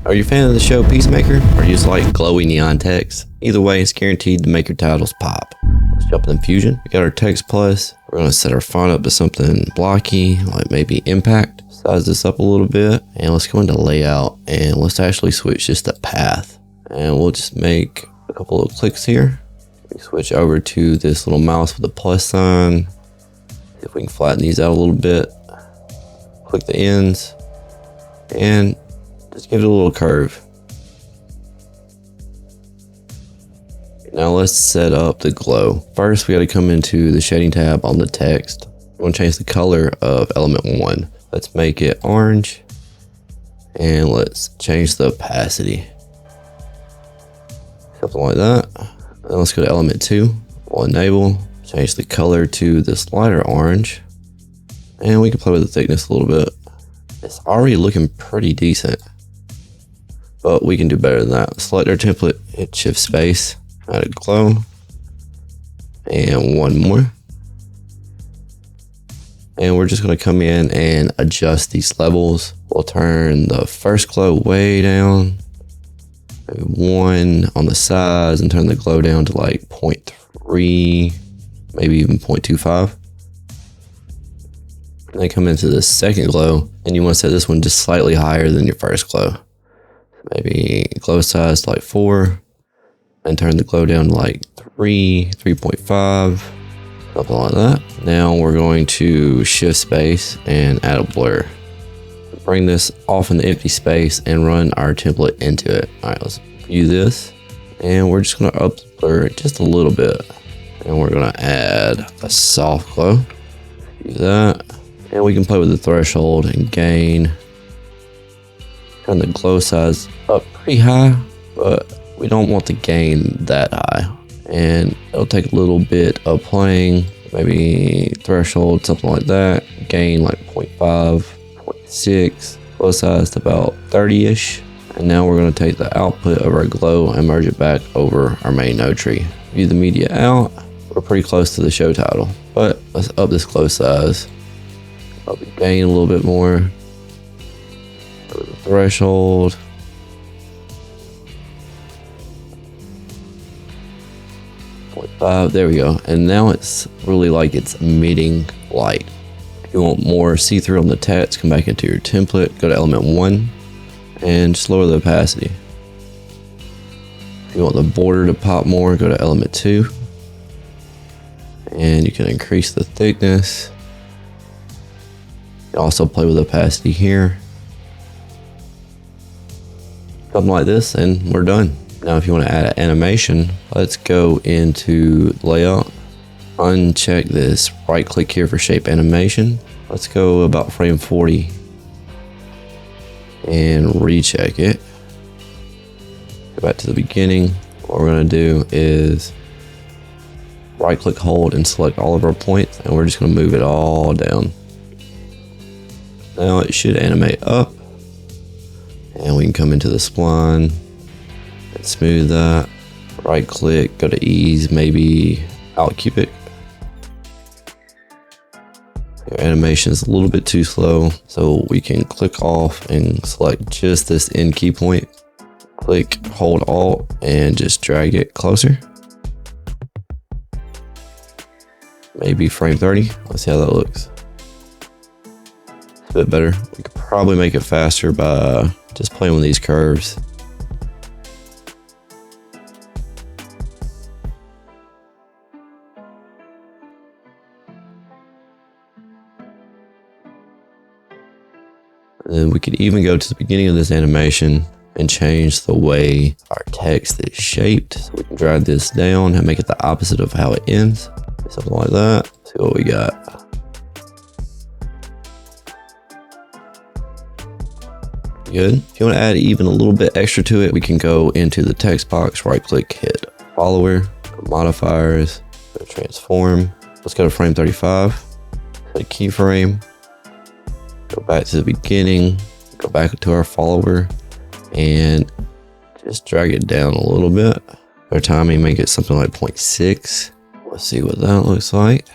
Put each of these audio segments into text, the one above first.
Are you a fan of the show Peacemaker, or you just like glowy neon text? Either way, it's guaranteed to make your titles pop. Let's jump in Fusion. We got our text plus. We're going to set our font up to something blocky, like maybe impact. Size this up a little bit, and let's go into layout, and let's actually switch just the path. And we'll just make a couple of clicks here. We switch over to this little mouse with the plus sign. See if we can flatten these out a little bit. Click the ends, and just give it a little curve. Now let's set up the glow. First, we got to come into the shading tab on the text. We're going to change the color of element 1. Let's make it orange, and let's change the opacity. Something like that. Then let's go to element 2. We'll enable, change the color to this lighter orange, and we can play with the thickness a little bit. It's already looking pretty decent, but we can do better than that. Select our template, hit shift space, add a glow, and one more. And we're just going to come in and adjust these levels. We'll turn the first glow way down, maybe 1 on the sides, and turn the glow down to like 0.3, maybe even 0.25. And then come into the second glow, and you want to set this one just slightly higher than your first glow. Maybe glow size to like 4, and turn the glow down to like 3, 3.5, something like that. Now we're going to shift space and add a blur. Bring this off in the empty space and run our template into it. All right, let's view this, and we're just going to up the blur just a little bit, and we're going to add a soft glow. Do that, and we can play with the threshold and gain. Turn the glow size up pretty high, but we don't want the gain that high, and it'll take a little bit of playing. Maybe threshold, something like that. Gain like 0.5, 0.6. Glow size to about 30-ish. And now we're going to take the output of our glow and merge it back over our main node tree. View the media out. We're pretty close to the show title, but let's up this glow size. Up the gain a little bit more. Go to the threshold. There we go. And now it's really like it's emitting light. If you want more see-through on the text, come back into your template, go to element 1, and just lower the opacity. If you want the border to pop more, go to element 2, and you can increase the thickness. You can also play with opacity here. Something like this, and we're done. Now, if you want to add an animation, let's go into layout, uncheck this, right click here for shape animation. Let's go about frame 40 and recheck it. Go back to the beginning. What we're going to do is right click, hold, and select all of our points, and we're just going to move it all down. Now it should animate up, and we can come into the spline. Smooth that, right click, go to ease, maybe out cubic. Your animation is a little bit too slow, so we can click off and select just this end key point. Click, hold alt, and just drag it closer. Maybe frame 30. Let's see how that looks. It's a bit better. We could probably make it faster by just playing with these curves. And then we could even go to the beginning of this animation and change the way our text is shaped. So we can drag this down and make it the opposite of how it ends. Something like that. See what we got. Good. If you want to add even a little bit extra to it, we can go into the text box, right click, hit follower, modifiers, go to transform. Let's go to frame 35, set a keyframe. Go back to the beginning, go back to our follower, and just drag it down a little bit. Our timing, make it something like 0.6. Let's see what that looks like.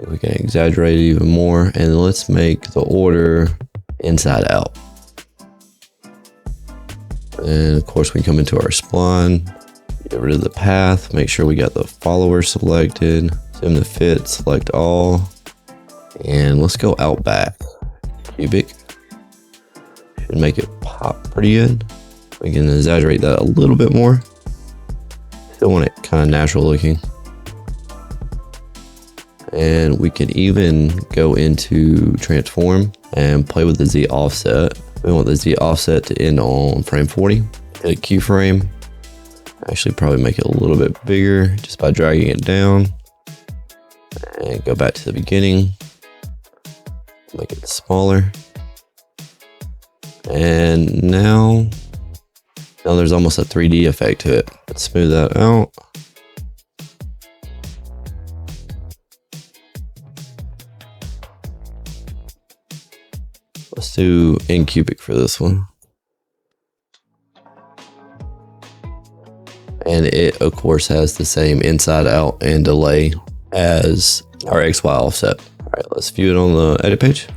We can exaggerate it even more, and let's make the order inside out. And of course we come into our spline, get rid of the path, make sure we got the follower selected, zoom the fit, select all, and let's go out back. Cubic, should make it pop pretty good. We can exaggerate that a little bit more. Still want it kind of natural looking. And we can even go into transform and play with the Z offset. We want the Z offset to end on frame 40. Hit a keyframe. Actually probably make it a little bit bigger just by dragging it down. And go back to the beginning. Make it smaller. And now there's almost a 3D effect to it. Let's smooth that out. Let's do in cubic for this one. And it of course has the same inside out and delay as our XY offset. All right, let's view it on the edit page.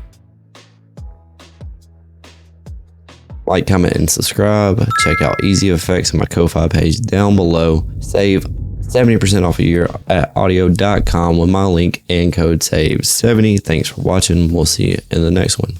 Like, comment, and subscribe. Check out Easy Effects on my Ko-Fi page down below. Save 70% off a year at audio.com with my link and code SAVE70. Thanks for watching. We'll see you in the next one.